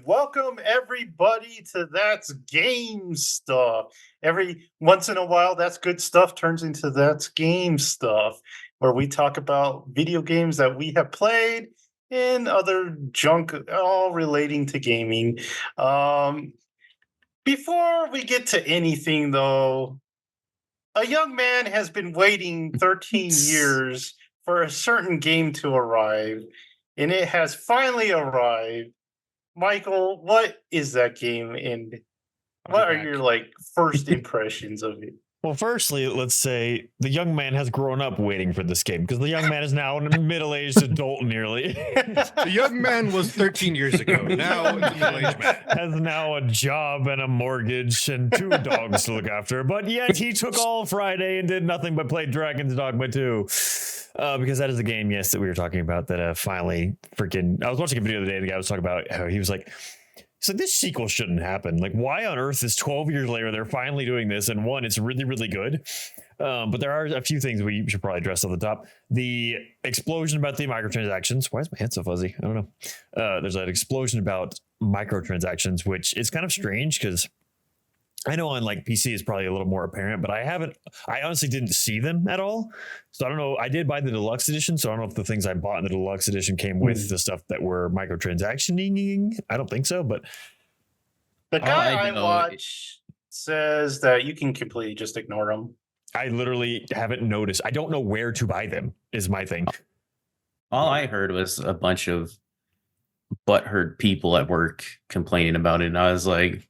Welcome everybody to That's Game Stuff. Every once in a while, That's Good Stuff turns into That's Game Stuff, where we talk about video games that we have played and other junk, all relating to gaming. Um, Before we get to anything, though, a young man has been waiting 13 years for a certain game to arrive, and it has finally arrived. Michael, what is that game, and what are your first impressions of it? Well, firstly, let's say the young man has grown up waiting for this game because the young man is now a middle-aged adult nearly. The young man was 13 years ago. Now the middle-aged man has now a job and a mortgage and 2 dogs to look after. But yet he took all Friday and did nothing but play Dragon's Dogma 2. Because that is the game, yes, that we were talking about that finally freaking... I was watching a video the other day, the guy was talking about how he was like, so this sequel shouldn't happen. Like, why on earth is 12 years later they're finally doing this? And one, it's really, really good. But there are a few things we should probably address on the top. The explosion about the microtransactions. Why is my hand so fuzzy? I don't know. There's an explosion about microtransactions, which is kind of strange because I know on like PC is probably a little more apparent, but I honestly didn't see them at all. So I don't know. I did buy the deluxe edition. So I don't know if the things I bought in the deluxe edition came with the stuff that were microtransactioning. I don't think so, but the guy I watch says that you can completely just ignore them. I literally haven't noticed. I don't know where to buy them is my thing. All I heard was a bunch of butthurt people at work complaining about it. And I was like,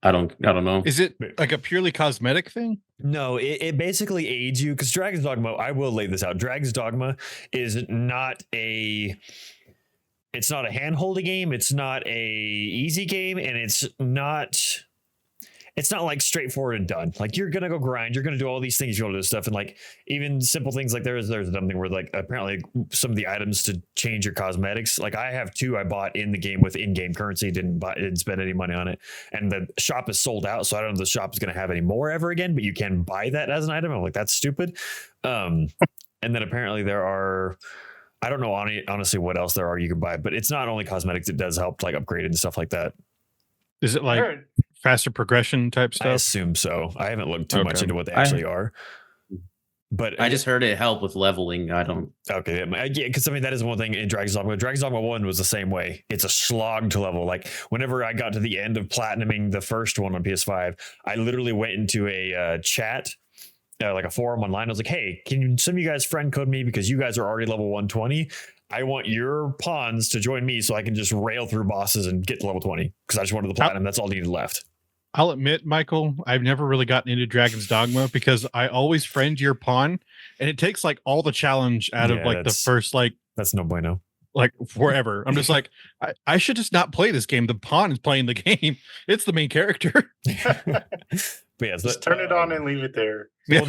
I don't know. Is it like a purely cosmetic thing? No, it basically aids you because Dragon's Dogma, I will lay this out. Dragon's Dogma is not a hand-holding game. It's not a easy game, and it's not like straightforward and done. Like you're gonna go grind, you're gonna do all these things, you're gonna do stuff, and like even simple things like there's a dumb thing where like apparently some of the items to change your cosmetics. Like I have 2 I bought in the game with in-game currency, didn't spend any money on it, and the shop is sold out. So I don't know if the shop is gonna have any more ever again, but you can buy that as an item. I'm like, that's stupid. And then apparently there are. I don't know honestly what else there are you can buy, but it's not only cosmetics. It does help like upgrade and stuff like that. Is it like faster progression type stuff? I assume so. I haven't looked too much into what they actually are. But I just heard it help with leveling. I don't. Okay, yeah, because I mean that is one thing in Dragon's Dogma. Dragon's Dogma 1 was the same way. It's a slog to level. Like whenever I got to the end of platinuming the first one on PS5, I literally went into a chat. Like a forum online. I was like, hey, can some of you guys friend code me because you guys are already level 120. I want your pawns to join me so I can just rail through bosses and get to level 20 because I just wanted the platinum. That's all needed left. I'll admit, Michael, I've never really gotten into Dragon's Dogma because I always friend your pawn and it takes like all the challenge out of like the first that's no bueno. Like forever. I'm just like, I should just not play this game. The pawn is playing the game. It's the main character. But yeah, just turn it on and leave it there. So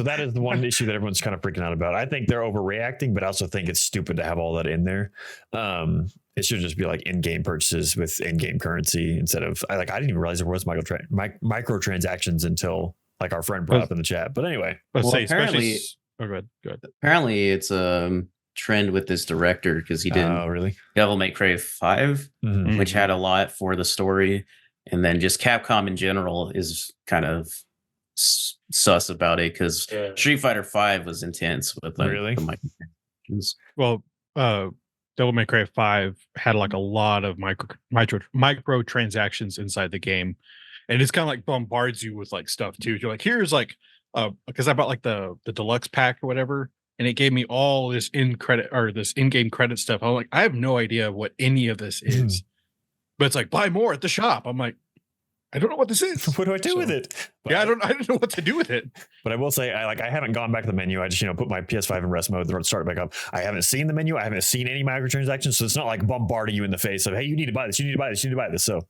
that is the one issue that everyone's kind of freaking out about. I think they're overreacting, but I also think it's stupid to have all that in there. It should just be like in-game purchases with in-game currency instead of I didn't even realize there was microtransactions until like our friend brought up in the chat. But anyway, apparently, go ahead. Apparently, it's a trend with this director because he did really Devil May Cry 5, which had a lot for the story. And then just Capcom in general is kind of sus about it because Street Fighter 5 was intense with like the microtransactions. Well, Devil May Cry 5 had like a lot of microtransactions inside the game, and it's kind of like bombards you with like stuff too. You're like, here's like because I bought like the deluxe pack or whatever, and it gave me all this in-game credit stuff. I'm like, I have no idea what any of this is. But it's like, buy more at the shop. I'm like, I don't know what this is. What do I do with it? But I don't know what to do with it. But I will say, I haven't gone back to the menu. I just, put my PS5 in rest mode, start it back up. I haven't seen the menu. I haven't seen any microtransactions. So it's not like bombarding you in the face of, hey, you need to buy this. You need to buy this. You need to buy this. So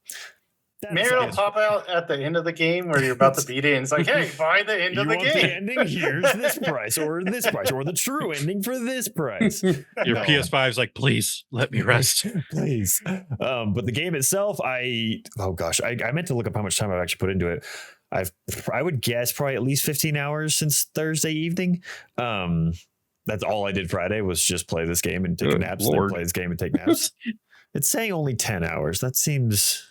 maybe it'll pop out at the end of the game where you're about to beat it and it's like, hey, buy the end of the game. The ending, here's this price or this price or the true ending for this price. Your PS5's like, please let me rest. Please. But the game itself, I meant to look up how much time I've actually put into it. I would guess probably at least 15 hours since Thursday evening. That's all I did Friday was just play this game and take naps. And play this game and take naps. It's saying only 10 hours. That seems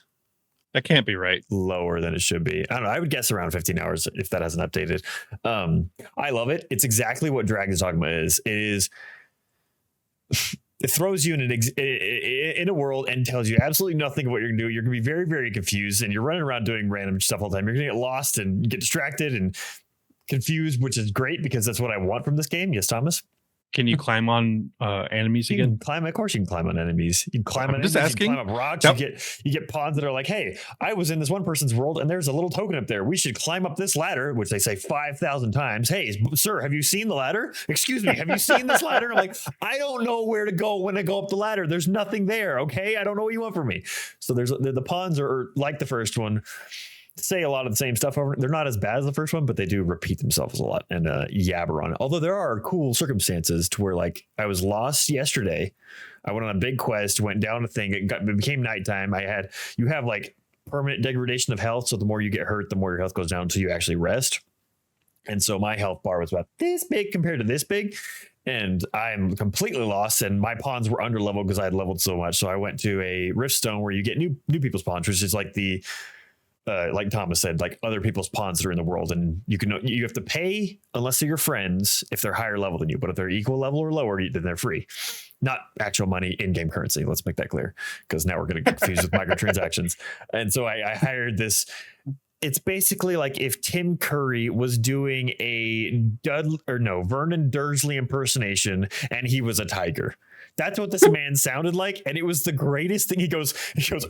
That can't be right. lower than it should be. I don't know. I would guess around 15 hours if that hasn't updated. I love it. It's exactly what Dragon's Dogma is. It throws you in a world and tells you absolutely nothing of what you're going to do. You're going to be very, very confused, and you're running around doing random stuff all the time. You're going to get lost and get distracted and confused, which is great because that's what I want from this game. Yes, Thomas? Can you climb on enemies You again? can climb. Of course, you can climb on enemies. You can climb on I'm enemies. just asking. You can climb up rocks. Yep. You get pawns that are like, "Hey, I was in this one person's world, and there's a little token up there. We should climb up this ladder," which they say 5,000 times. "Hey, sir, have you seen the ladder? Excuse me, have you seen this ladder?" I'm like, "I don't know where to go when I go up the ladder. There's nothing there. Okay, I don't know what you want from me." So the pawns are like the first one. Say a lot of the same stuff over. They're not as bad as the first one, but they do repeat themselves a lot and yabber on it. Although there are cool circumstances to where, like, I was lost yesterday. I went on a big quest, went down a thing. It became nighttime. You have like permanent degradation of health. So the more you get hurt, the more your health goes down until you actually rest. And so my health bar was about this big compared to this big. And I'm completely lost, and my pawns were under leveled because I had leveled so much. So I went to a Riftstone where you get new people's pawns, which is like the like Thomas said, like other people's pawns that are in the world, and you have to pay unless they're your friends if they're higher level than you. But if they're equal level or lower, then they're free. Not actual money, in-game currency. Let's make that clear, because now we're going to get confused with microtransactions. And so I hired this. It's basically like if Tim Curry was doing a Vernon Dursley impersonation, and he was a tiger. That's what this man sounded like, and it was the greatest thing. He goes,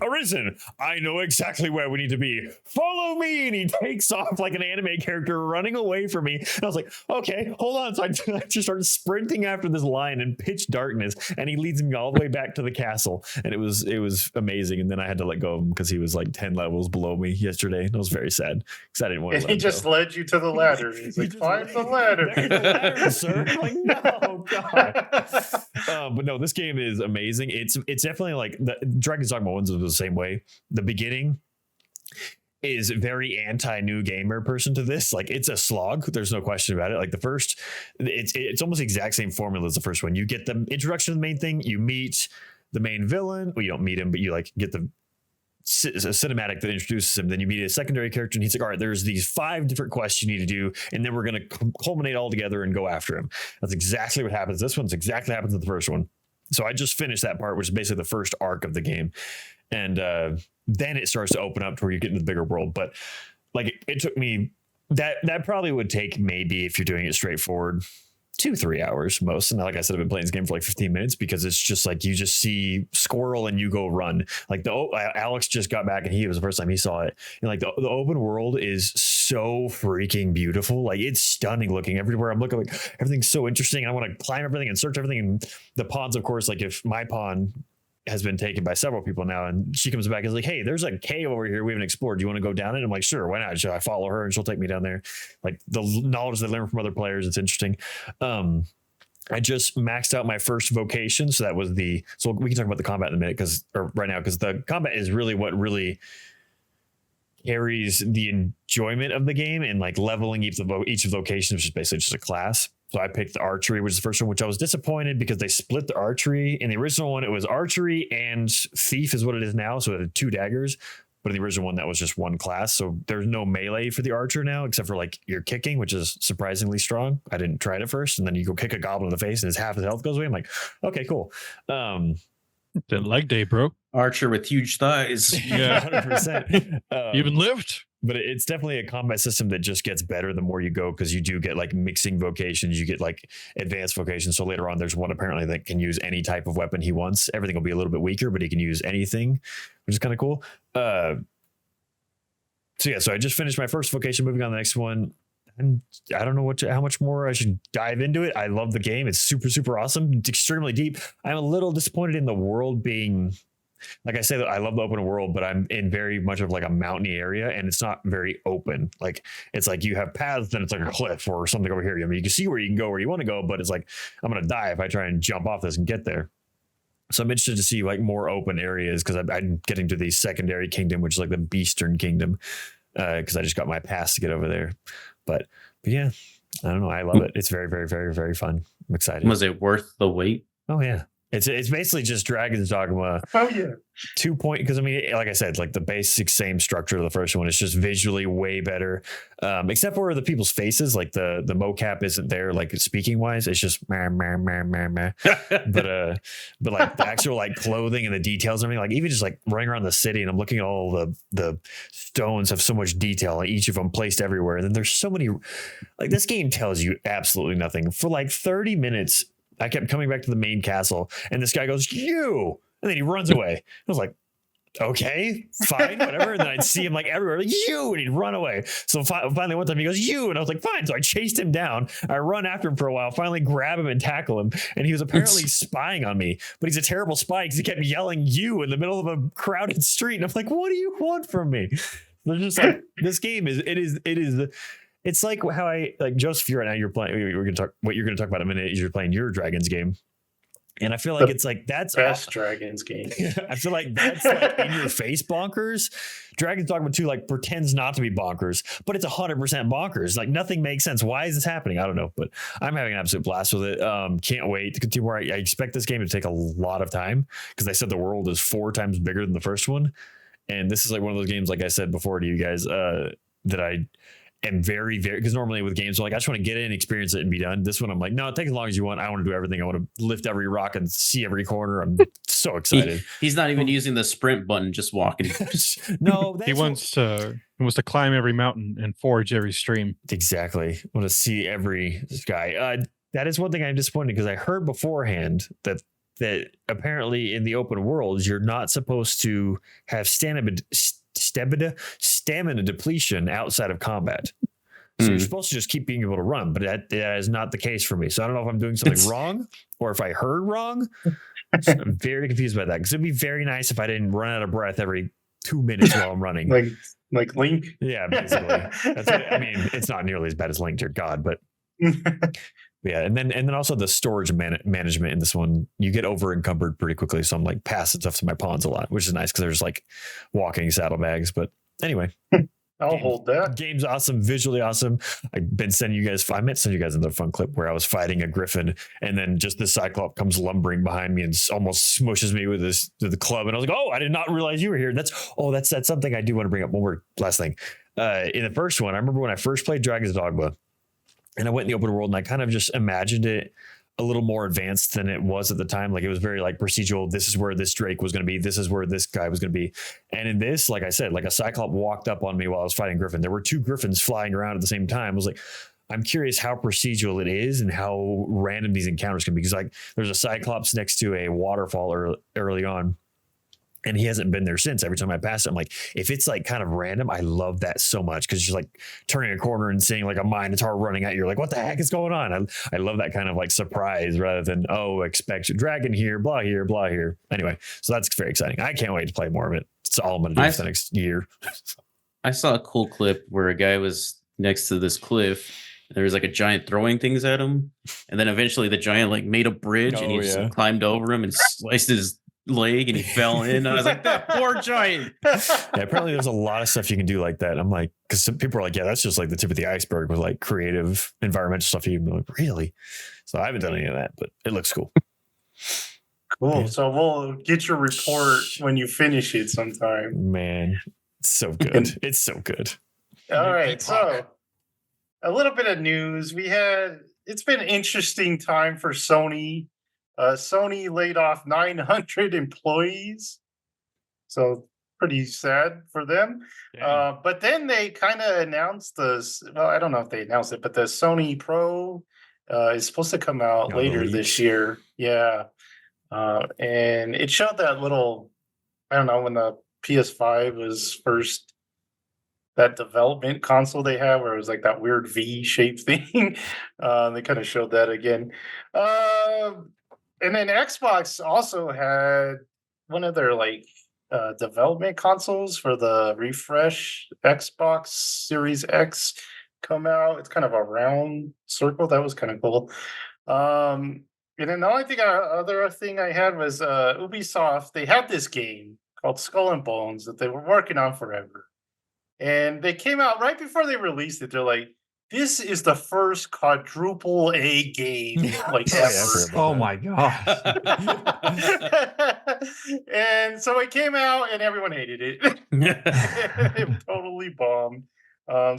"Arisen, I know exactly where we need to be. Follow me!" And he takes off like an anime character running away from me. And I was like, "Okay, hold on." So I just started sprinting after this lion in pitch darkness, and he leads me all the way back to the castle. And it was amazing. And then I had to let go of him because he was like 10 levels below me yesterday. And I was very sad because I didn't want to. And he just led you to the ladder. He's like, "Climb the ladder." There's the ladder, sir. I'm like, no, God. But no, this game is amazing. It's definitely like the Dragon's Dogma 1 was the same way. The beginning is very anti-new gamer person to this. Like, it's a slog. There's no question about it. Like the first, it's almost the exact same formula as the first one. You get the introduction to the main thing. You meet the main villain. Well, you don't meet him, but you like get the cinematic that introduces him. Then you meet a secondary character, and he's like, "All right, there's these 5 different quests you need to do, and then we're going to culminate all together and go after him." That's exactly what happens. This one's exactly what happens in the first one. So I just finished that part, which is basically the first arc of the game. And then it starts to open up to where you get into the bigger world. But like it took me, that probably would take, maybe if you're doing it straightforward, 2-3 hours most. And like I said, I've been playing this game for like 15 minutes because it's just like you just see squirrel and you go run. Like Alex just got back, and it was the first time he saw it. And like the open world is so freaking beautiful. Like, it's stunning looking everywhere I'm looking. Like, everything's so interesting. I want to climb everything and search everything. And the pawns, of course, like if my pawn has been taken by several people now, and she comes back and is like, "Hey, there's a cave over here we haven't explored. Do you want to go down it?" I'm like, "Sure, why not?" So I follow her and she'll take me down there. Like, the knowledge they learn from other players, it's interesting. I just maxed out my first vocation. So that was so we can talk about the combat in a minute right now, because the combat is really what really carries the enjoyment of the game, and like leveling each of the vocations, which is basically just a class. So I picked the archery, which is the first one, which I was disappointed because they split the archery. In the original one, it was archery and thief is what it is now. So it had 2 daggers. But in the original one, that was just one class. So there's no melee for the archer now, except for like your kicking, which is surprisingly strong. I didn't try it at first. And then you go kick a goblin in the face and his half his health goes away. I'm like, okay, cool. Didn't leg day, bro. Archer with huge thighs. Yeah, 100%. Even lift. But it's definitely a combat system that just gets better the more you go, because you do get like mixing vocations. You get like advanced vocations. So later on, there's one apparently that can use any type of weapon he wants. Everything will be a little bit weaker, but he can use anything, which is kind of cool. So I just finished my first vocation, moving on to the next one. And I don't know how much more I should dive into it. I love the game. It's super, super awesome. It's extremely deep. I'm a little disappointed in the world being, like I say, that I love the open world, but I'm in very much of like a mountainy area, and it's not very open. Like, it's like you have paths, then it's like a cliff or something over here. I mean, you can see where you can go where you want to go, but it's like, I'm going to die if I try and jump off this and get there. So I'm interested to see like more open areas, because I'm getting to the secondary kingdom, which is like the Beastern Kingdom, because I just got my pass to get over there. But yeah, I don't know. I love it. It's very, very, very, very fun. I'm excited. Was it worth the wait? Oh yeah. It's basically just Dragon's Dogma. Oh yeah. 2 point, because I mean, like I said, like the basic same structure of the first one. It's just visually way better, except for the people's faces. Like the mocap isn't there, like speaking wise. It's just meh, meh, meh, meh, meh. but like the actual like clothing and the details and everything. Like even just like running around the city, and I'm looking at all the stones have so much detail, like each of them placed everywhere. And then there's so many. Like this game tells you absolutely nothing for like 30 minutes. I kept coming back to the main castle, and this guy goes, "You," and then he runs away. I was like, "Okay, fine, whatever." And then I'd see him like everywhere, like, "You," and he'd run away. So finally, one time he goes, "You," and I was like, "Fine." So I chased him down. I run after him for a while, finally grab him and tackle him, and he was apparently spying on me. But he's a terrible spy because he kept yelling "you" in the middle of a crowded street, and I'm like, "What do you want from me?" They're just like, this game is. It's like how I like Joseph. You're right now. You're playing. We're going to talk. What you're going to talk about in a minute is you're playing your Dragons game, and I feel like it's like that's best Dragons game. I feel like that's like in your face bonkers. Dragon's Dogma 2 like pretends not to be bonkers, but it's 100% bonkers. Like nothing makes sense. Why is this happening? I don't know, but I'm having an absolute blast with it. Can't wait to continue. More. I expect this game to take a lot of time because they said the world is 4 times bigger than the first one, and this is like one of those games, like I said before to you guys, that I am very, because normally with games, I'm like, I just want to get in, experience it, and be done. This one, I'm like, no, take as long as you want. I want to do everything. I want to lift every rock and see every corner. I'm so excited. He's not even using the sprint button, just walking. No, he wants to climb every mountain and forge every stream. Exactly. I want to see every sky. That is one thing I'm disappointed because I heard beforehand that apparently in the open world, you're not supposed to have stamina depletion outside of combat. So you're supposed to just keep being able to run, but that is not the case for me. So I don't know if I'm doing something wrong or if I heard wrong. So I'm very confused about that because it'd be very nice if I didn't run out of breath every 2 minutes while I'm running. like Link. Yeah, basically. I mean, it's not nearly as bad as Link, dear God, but yeah, and then also the storage management in this one, you get over encumbered pretty quickly. So I'm like passing stuff to my pawns a lot, which is nice because there's like walking saddlebags. But anyway, I'll hold that. Game's awesome, visually awesome. I've been sending you guys. I meant to send you guys another fun clip where I was fighting a griffin, and then just the Cyclops comes lumbering behind me and almost smushes me with the club. And I was like, "Oh, I did not realize you were here." That's something I do want to bring up. One more last thing. In the first one, I remember when I first played Dragon's Dogma. And I went in the open world and I kind of just imagined it a little more advanced than it was at the time. Like it was very like procedural. This is where this Drake was going to be. This is where this guy was going to be. And in this, like I said, like a Cyclops walked up on me while I was fighting Griffin. There were 2 Griffins flying around at the same time. I was like, I'm curious how procedural it is and how random these encounters can be. Because like there's a Cyclops next to a waterfall early on. And he hasn't been there since. Every time I pass it, I'm like, if it's like kind of random, I love that so much because you're like turning a corner and seeing like a Minotaur running at you. You're like, what the heck is going on? I love that kind of like surprise rather than, oh, expect a dragon here, blah here, blah here. Anyway, so that's very exciting. I can't wait to play more of it. It's all I'm going to do for the next year. I saw a cool clip where a guy was next to this cliff. There was like a giant throwing things at him. And then eventually the giant like made a bridge and he just climbed over him and sliced his leg and he fell in. I was like, that poor giant. Yeah, apparently there's a lot of stuff you can do like that. I'm like, because some people are like, yeah, that's just like the tip of the iceberg with like creative environmental stuff. You'd be like, really? So I haven't done any of that, but it looks cool. Cool. Yeah. So we'll get your report when you finish it sometime. Man, it's so good. It's so good. All right. So a little bit of news. It's been an interesting time for Sony. Sony laid off 900 employees, so pretty sad for them. But then they kind of announced this. Well, I don't know if they announced it, but the Sony Pro is supposed to come out later this year. Yeah, and it showed that little. I don't know when the PS5 was first. That development console they have, where it was like that weird V-shaped thing. They kind of showed that again. And then Xbox also had one of their like development consoles for the refresh Xbox Series X come out. It's kind of a round circle. That was kind of cool. And then the only other thing I had was Ubisoft. They had this game called Skull and Bones that they were working on forever. And they came out right before they released it. They're like, this is the first quadruple A game like Oh, yeah, I forgot ever. about Oh that. my gosh. And so it came out and everyone hated it. It totally bombed.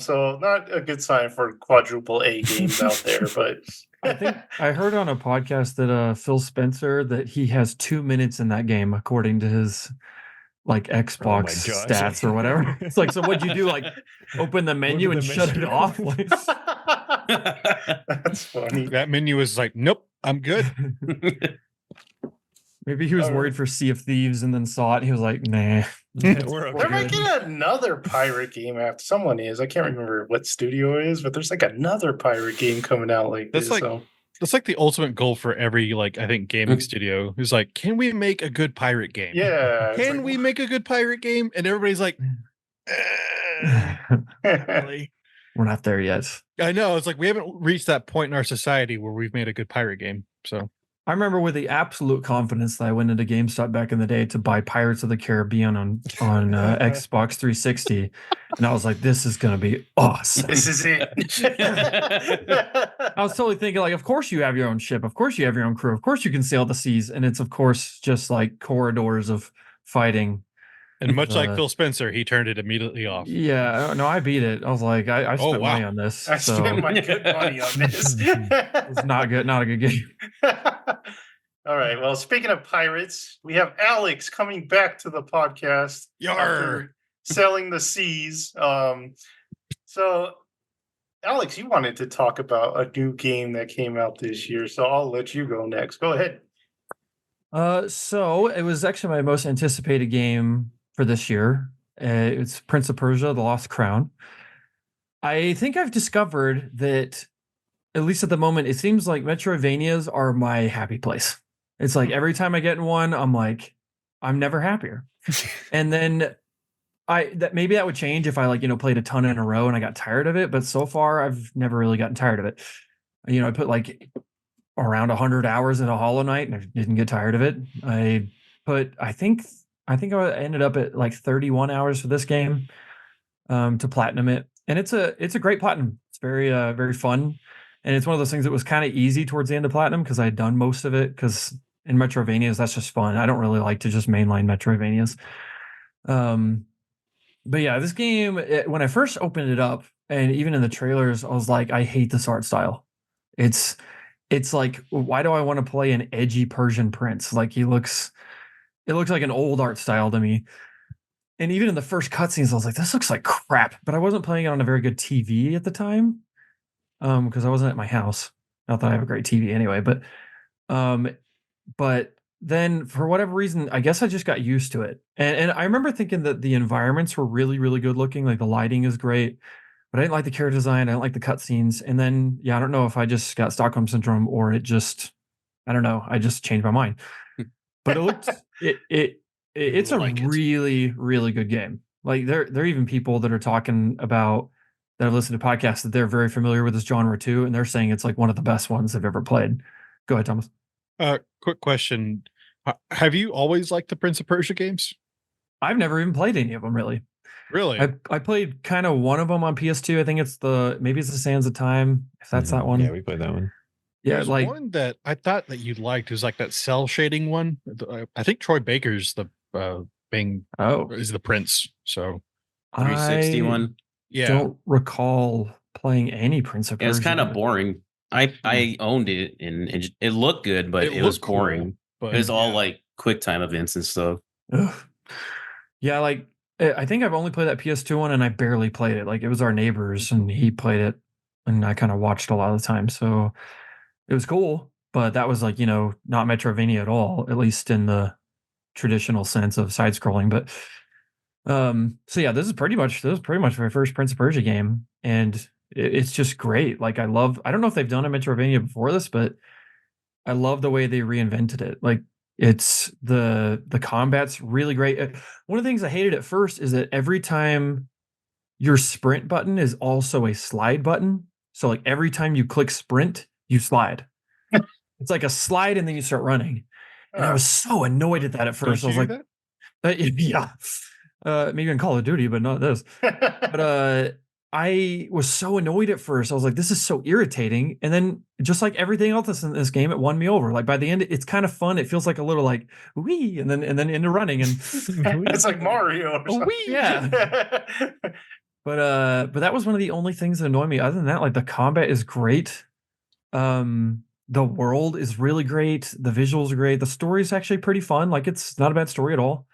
So not a good sign for quadruple A games out there, but I think I heard on a podcast that Phil Spencer that he has 2 minutes in that game according to his like Xbox gosh. stats or whatever. It's like, so what'd you do? Like open the menu Open and the shut it menu. off? Like, that's funny. That menu is like, nope, I'm good. maybe he was All right. worried for Sea of Thieves and then saw it. And he was like, nah. We're They're okay. making another pirate game after someone is. I can't remember what studio it is, but there's like another pirate game coming out like That's this. like- So That's like the ultimate goal for every like I think gaming studio. Who's like, can we make a good pirate game? yeah. it's Can like, we make a good pirate game? And everybody's like, really? We're not there yet. I know. It's like we haven't reached that point in our society where we've made a good pirate game. So I remember with the absolute confidence that I went into GameStop back in the day to buy Pirates of the Caribbean on Xbox 360, and I was like, "This is gonna be awesome." This is it. I was totally thinking, like, of course you have your own ship, of course you have your own crew, of course you can sail the seas, and it's of course just like corridors of fighting. and much like Uh, Phil Spencer, he turned it immediately off. Yeah, no, I beat it. I was like, I Oh, spent money wow. on this, I so spent my good money on this. it's not good, not a good game. All right. Well, speaking of pirates, we have Alex coming back to the podcast Yar. after selling the seas. So, Alex, you wanted to talk about a new game that came out this year, so I'll let you go next. Go ahead. So it was actually my most anticipated game for this year. It's Prince of Persia: The Lost Crown. I think I've discovered that, at least at the moment, it seems like Metroidvanias are my happy place. It's like every time I get in one, I'm like, I'm never happier. And then maybe that would change if I played a ton in a row and I got tired of it. But so far, I've never really gotten tired of it. I put like around 100 hours into Hollow Knight and I didn't get tired of it. I think I ended up at like 31 hours for this game to platinum it. And it's a great platinum. It's very very fun. And it's one of those things that was kind of easy towards the end of platinum because I had done most of it, because in Metroidvanias, that's just fun. I don't really like to just mainline Metroidvanias. But yeah, this game, when I first opened it up, and even in the trailers, I was like, I hate this art style. It's like, why do I want to play an edgy Persian prince? Like it looks like an old art style to me. And even in the first cutscenes, I was like, this looks like crap. But I wasn't playing it on a very good TV at the time, because I wasn't at my house. Not that I have a great TV anyway, but then for whatever reason, I guess I just got used to it. And I remember thinking that the environments were really, really good looking. Like the lighting is great, but I didn't like the character design. I didn't like the cutscenes. And then, yeah, I don't know if I just got Stockholm syndrome or it just, I don't know. I just changed my mind. But it looked, it's a really, really good game. Like there are even people that are talking about, that have listened to podcasts, that they're very familiar with this genre too, and they're saying it's like one of the best ones they've ever played. Go ahead, Thomas. Quick question. Have you always liked the Prince of Persia games? I've never even played any of them, really. Really? I played kind of one of them on PS2. I think it's maybe it's the Sands of Time, if that's that one. Yeah, we played that one. Yeah, There's like one that I thought that you'd liked. It was like that cell shading one. I think Troy Baker's the being is the prince. So 360 I one. yeah. don't recall playing any Prince of Persia. It was kind of boring. I owned it and it looked good, but it was looked cool, boring. but It was all yeah. like quick time events and stuff. Ugh. Yeah, like I think I've only played that PS2 one, and I barely played it. Like it was our neighbors, and he played it, and I kind of watched a lot of the time. So it was cool, but that was like not Metroidvania at all, at least in the traditional sense of side scrolling. But so yeah, this was pretty much my first Prince of Persia game, and it's just great. Like I don't know if they've done a Metroidvania before this, but I love the way they reinvented it. Like it's the combat's really great. One of the things I hated at first is that every time your sprint button is also a slide button. So like every time you click sprint, you slide. It's like a slide and then you start running. And I was so annoyed at that at first. I was like, yeah, maybe in Call of Duty, but not this. But I was so annoyed at first. I was like, this is so irritating. And then just like everything else in this game, it won me over. Like by the end, it's kind of fun. It feels like a little like wee, and then into running. And It's like Mario or something. Yeah. But that was one of the only things that annoyed me. Other than that, like the combat is great. The world is really great. The visuals are great. The story is actually pretty fun. Like it's not a bad story at all.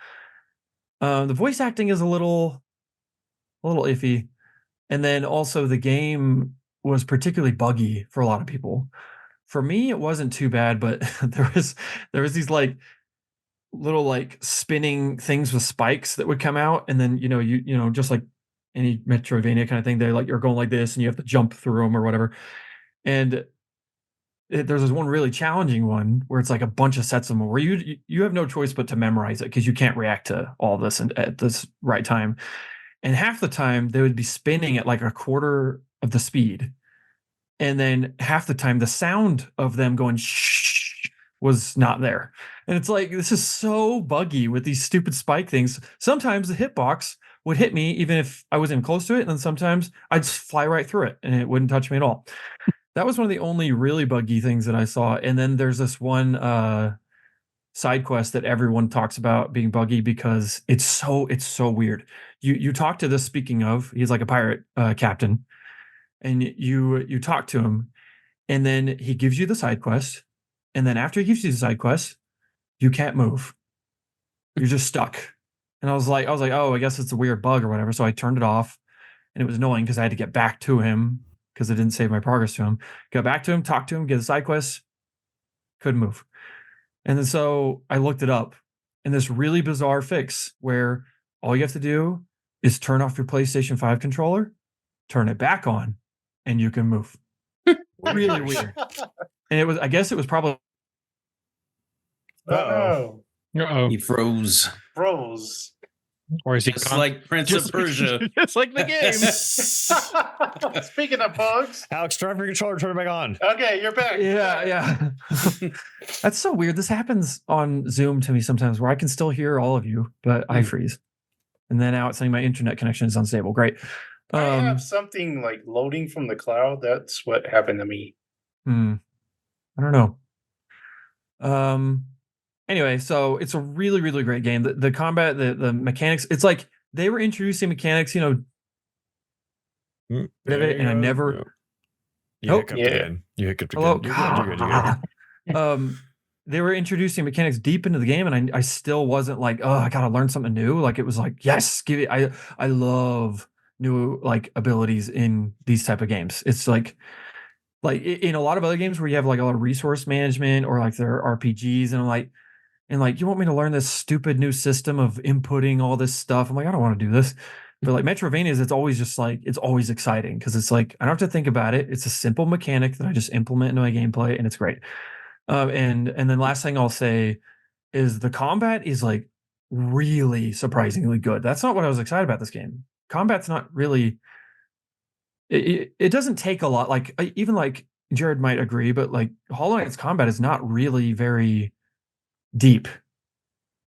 The voice acting is a little iffy. And then also the game was particularly buggy for a lot of people. For me, it wasn't too bad, but there was these like little like spinning things with spikes that would come out, and then you know just like any Metroidvania kind of thing, they like you're going like this, and you have to jump through them or whatever. And there's this one really challenging one where it's like a bunch of sets of them where you have no choice but to memorize it because you can't react to all this at this right time. And half the time they would be spinning at like a quarter of the speed. And then half the time the sound of them going shh was not there. And it's like, this is so buggy with these stupid spike things. Sometimes the hitbox would hit me even if I wasn't close to it. And then sometimes I'd just fly right through it and it wouldn't touch me at all. That was one of the only really buggy things that I saw. And then there's this one side quest that everyone talks about being buggy because it's so weird. You talk to this, speaking of, he's like a pirate captain, and you talk to him, and then he gives you the side quest, and then after he gives you the side quest, you can't move. You're just stuck. And I was like, oh, I guess it's a weird bug or whatever. So I turned it off, and it was annoying because I had to get back to him because I didn't save my progress to him. Got back to him, talked to him, get the side quest, couldn't move. And then so I looked it up, and this really bizarre fix where all you have to do is turn off your PlayStation 5 controller, turn it back on, and you can move. Really weird. And I guess it was probably. Oh Uh-oh. He froze. Froze. Or is he Just like Prince of Persia. Just like the game. Speaking of bugs. Alex, turn off your controller, turn it back on. Okay, you're back. Yeah. That's so weird. This happens on Zoom to me sometimes where I can still hear all of you, but I freeze. And then now it's saying my internet connection is unstable. Great. I have something like loading from the cloud. That's what happened to me. I don't know. Anyway, so it's a really, really great game. The combat, the mechanics, it's like they were introducing mechanics, and I never. You hiccuped again. You hiccuped again. Hello? You're good. They were introducing mechanics deep into the game, and I still wasn't like, oh, I gotta learn something new. Like it was like, yes, give it. I love new like abilities in these type of games. It's like in a lot of other games where you have like a lot of resource management or like their RPGs, and like you want me to learn this stupid new system of inputting all this stuff. I'm like, I don't want to do this. But like Metrovanias, it's always just like, it's always exciting because it's like I don't have to think about it. It's a simple mechanic that I just implement into my gameplay, and it's great. And then last thing I'll say is the combat is like really surprisingly good. That's not what I was excited about this game. Combat's not really. It doesn't take a lot. Like even like Jared might agree, but like Hollow Knight's combat is not really very deep.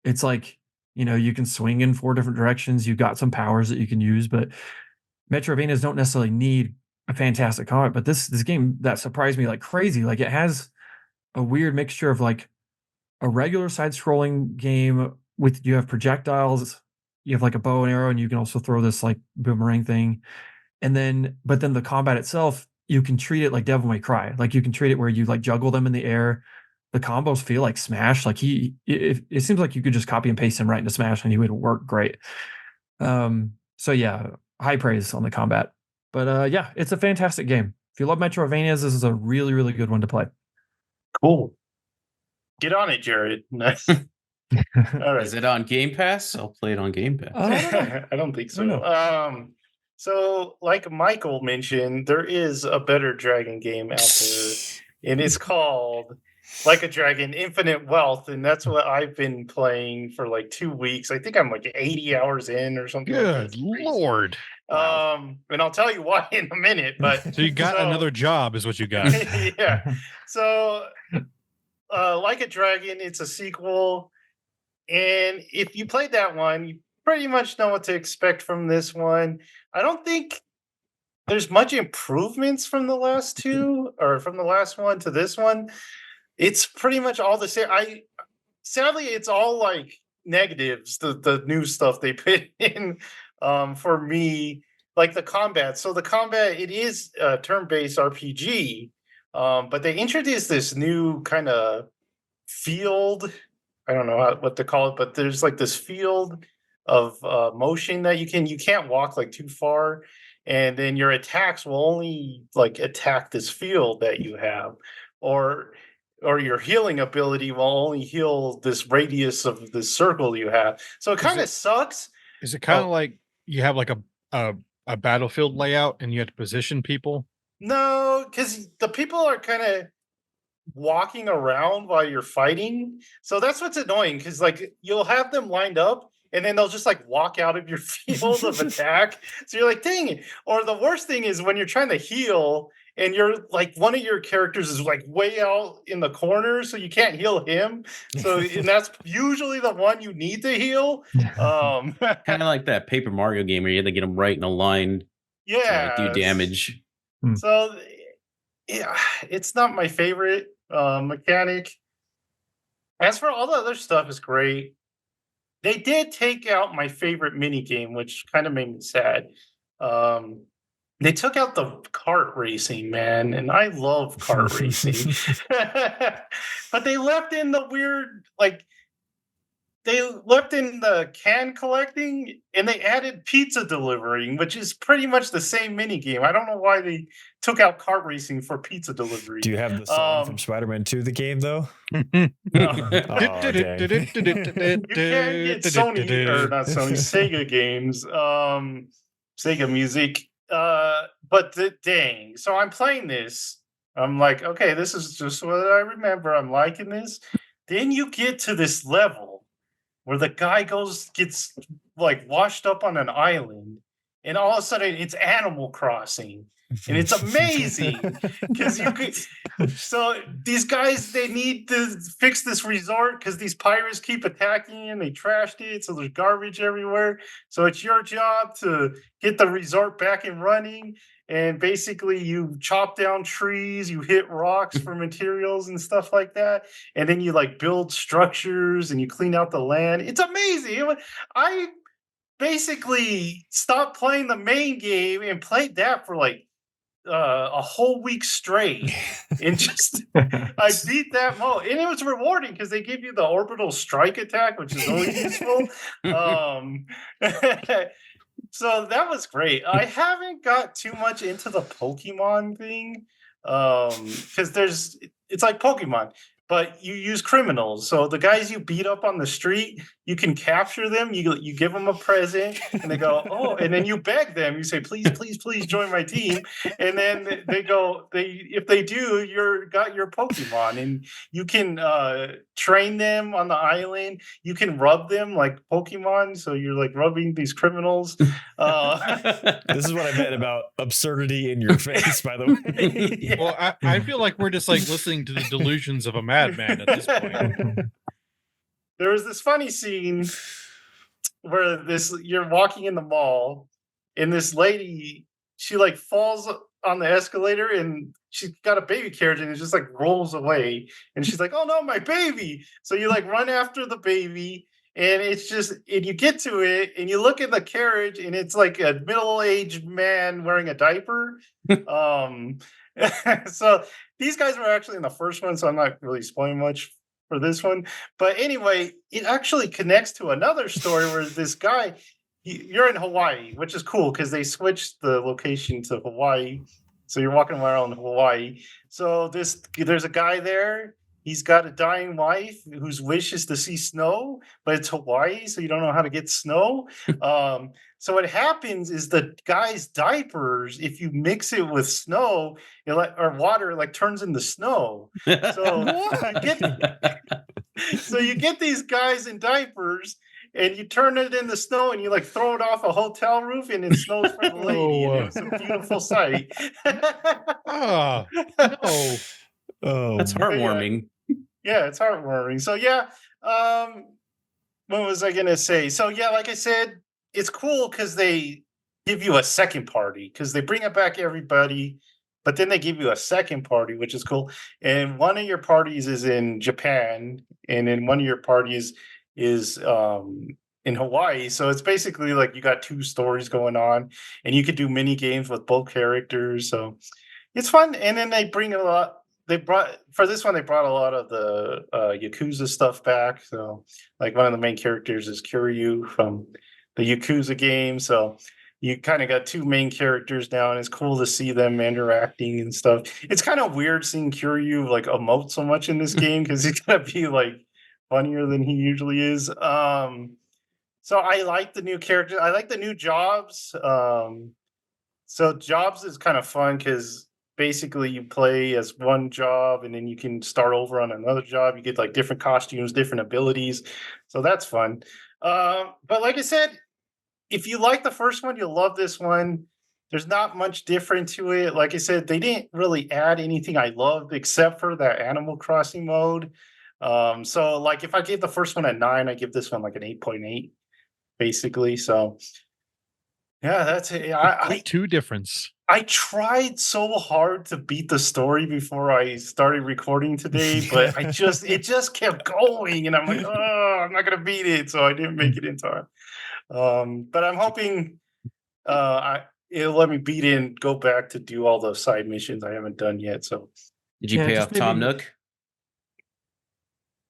It's like, you can swing in 4 different directions. You've got some powers that you can use, but Metrovanias don't necessarily need a fantastic combat. But this game that surprised me like crazy. Like it has a weird mixture of like a regular side-scrolling game with you have projectiles, you have like a bow and arrow, and you can also throw this like boomerang thing. But then the combat itself, you can treat it like Devil May Cry. Like you can treat it where you like juggle them in the air. The combos feel like Smash. Like it seems like you could just copy and paste him right into Smash and he would work great. So yeah, high praise on the combat. But yeah, it's a fantastic game. If you love Metroidvanias, this is a really, really good one to play. Cool. Get on it, Jared. Nice. All right. Is it on Game Pass? I'll play it on Game Pass. I don't think so. So like Michael mentioned, there is a better dragon game out there, and it's called Like a Dragon Infinite Wealth, and that's what I've been playing for like 2 weeks. I think I'm like 80 hours in or something. Good Lord. And I'll tell you why in a minute, but so you got another job is what you got. Yeah. So Like a Dragon, it's a sequel, and if you played that one, you pretty much know what to expect from this one. I don't think there's much improvements from the last two, or from the last one to this one. It's pretty much all the same. Sadly, it's all like negatives. The new stuff they put in, for me, like the combat. So the combat, it is a turn-based RPG, but they introduced this new kind of field. I don't know what to call it, but there's like this field of motion that you can't walk like too far, and then your attacks will only like attack this field that you have, or your healing ability will only heal this radius of this circle you have. So it Is kind of it sucks. is it kind of Oh, like you have like a battlefield layout and you have to position people? no, because the people are kind of walking around while you're fighting. So that's what's annoying, because like you'll have them lined up and then they'll just like walk out of your field of attack. So you're like, dang it. Or the worst thing is when you're trying to heal and you're like, one of your characters is like way out in the corner, so you can't heal him. So and that's usually the one you need to heal. Um Kind of like that Paper Mario game where you had to get them right in a line to like do yeah. damage. So yeah, it's not my favorite mechanic. As for all the other stuff, is great. They did take out my favorite mini game, which kind of made me sad. Um, they took out the kart racing, man, and I love kart racing. But they left in the weird, like they left in the can collecting, and they added pizza delivering, which is pretty much the same mini game. I don't know why they took out kart racing for pizza delivery. Do you have the song from Spider-Man 2, the game, though? No. Oh, dang. You can get Sony, or not Sony, Sega games, Sega music. But dang, so I'm playing this. I'm like, okay, this is just what I remember. I'm liking this. Then you get to this level where the guy gets like washed up on an island, and all of a sudden it's Animal Crossing. And it's amazing because you could. So these guys, they need to fix this resort because these pirates keep attacking and they trashed it. So there's garbage everywhere. So it's your job to get the resort back and running. And basically, you chop down trees, you hit rocks for materials and stuff like that. And then you like build structures and you clean out the land. It's amazing. I basically stopped playing the main game and played that for like a whole week straight, and just I beat that mode, and it was rewarding because they give you the orbital strike attack, which is always useful. Um, so that was great. I haven't got too much into the Pokemon thing, because it's like Pokemon, but you use criminals. So the guys you beat up on the street, you can capture them. You give them a present, and they go, oh, and then you beg them. You say, please, please, please join my team. And then they go, if they do, got your Pokemon, and you can train them on the island. You can rub them like Pokemon, so you're like rubbing these criminals. This is what I meant about absurdity in your face, by the way. Yeah. Well, I feel like we're just like listening to the delusions of a madman at this point. There was this funny scene where you're walking in the mall, and this lady, she like falls on the escalator, and she's got a baby carriage, and it just like rolls away, and she's like, oh no, my baby. So you like run after the baby, and you get to it, and you look at the carriage, and it's like a middle-aged man wearing a diaper. So these guys were actually in the first one, so I'm not really spoiling much for this one. But anyway, it actually connects to another story where this guy, you're in Hawaii, which is cool because they switched the location to Hawaii. So you're walking around Hawaii. So there's a guy there. He's got a dying wife whose wish is to see snow, but it's Hawaii, so you don't know how to get snow. So what happens is the guy's diapers, if you mix it with snow, or water, it like turns into snow. So you get these guys in diapers, and you turn it into snow, and you like throw it off a hotel roof, and it snows for the lady. And it was a beautiful sight. Oh, no. Oh, That's heartwarming. Yeah, it's heartwarming. So yeah, what was I gonna say? So yeah, like I said, it's cool because they give you a second party because they bring it back everybody, but then they give you a second party, which is cool. And one of your parties is in Japan, and then one of your parties is in Hawaii. So it's basically like you got two stories going on, and you could do mini games with both characters. So it's fun. And then they bring a lot. They brought for this one. They brought a lot of the Yakuza stuff back. So like one of the main characters is Kiryu from the Yakuza game. So you kind of got two main characters now, and it's cool to see them interacting and stuff. It's kind of weird seeing Kiryu like emote so much in this game because he's gonna be like funnier than he usually is. So I like the new characters. I like the new jobs. So jobs is kind of fun because basically you play as one job and then you can start over on another job. You get like different costumes, different abilities. So that's fun. But like I said, if you like the first one, you'll love this one. There's not much different to it. Like I said, they didn't really add anything I loved except for that Animal Crossing mode. So like if I gave the first one a 9, I give this one like an 8.8, basically. So yeah, that's it. Two difference. I tried so hard to beat the story before I started recording today, but it just kept going, and I'm like, oh, I'm not gonna beat it, so I didn't make it in time. But I'm hoping it'll let me beat it and go back to do all the side missions I haven't done yet. So Did you Yeah, pay just off Tom maybe- Nook?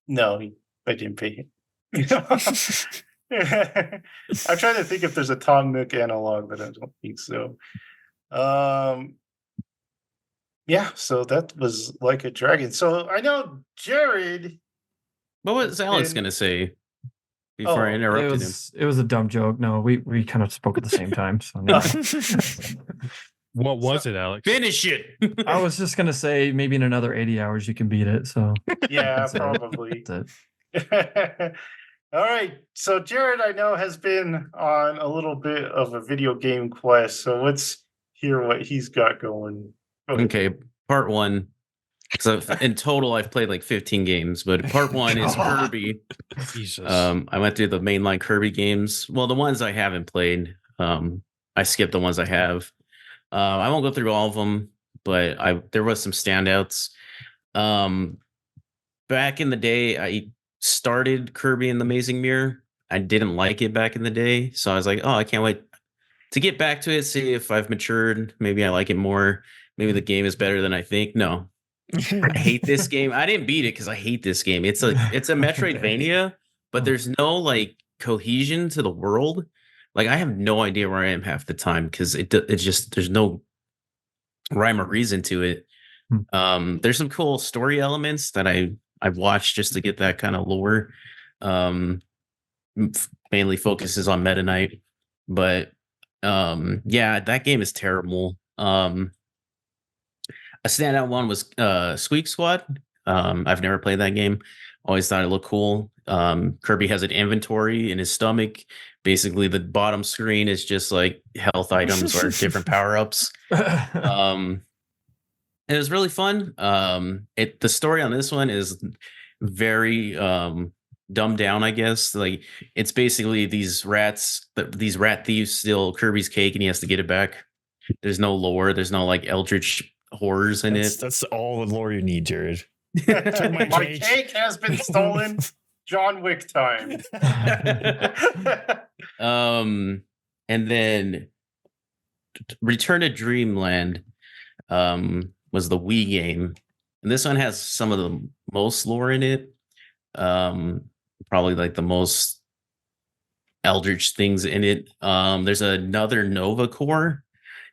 no, I didn't pay it. I'm trying to think if there's a Tom Nook analog, but I don't think so. Yeah, so that was Like a Dragon. So I know Jared. What was Alex been- gonna say before I Oh, interrupted him? It was a dumb joke. No, we kind of spoke at the same time. So no. What was it, Alex? Finish it. I was just gonna say maybe in another 80 hours you can beat it. So yeah, That's it. probably. that's it. All right. So Jared, I know, has been on a little bit of a video game quest. So let's hear what he's got going. Go ahead. Okay, part 1. So in total, I've played like 15 games, but part 1 is Kirby. Jesus. I went through the mainline Kirby games. Well, the ones I haven't played, I skipped the ones I have. I won't go through all of them, but there was some standouts. Back in the day, I started Kirby and the Amazing Mirror. I didn't like it back in the day, so I was like, oh, I can't wait to get back to it, see if I've matured. Maybe I like it more. Maybe the game is better than I think. No, I hate this game. I didn't beat it because I hate this game. It's a Metroidvania, but there's no like cohesion to the world. Like I have no idea where I am half the time because it's just there's no rhyme or reason to it. There's some cool story elements that I've watched just to get that kind of lore. Mainly focuses on Meta Knight, but yeah, that game is terrible. A standout one was Squeak Squad. I've never played that game. Always thought it looked cool. Kirby has an inventory in his stomach. Basically, the bottom screen is just like health items or different power-ups. It was really fun. The story on this one is very dumbed down, I guess. Like it's basically these rat thieves steal Kirby's cake and he has to get it back. There's no lore. There's no like eldritch horrors in it. That's all the lore you need, Jared. My my cake has been stolen. John Wick time. And then Return to Dreamland was the Wii game. And this one has some of the most lore in it. Probably like the most eldritch things in it. There's another Nova Core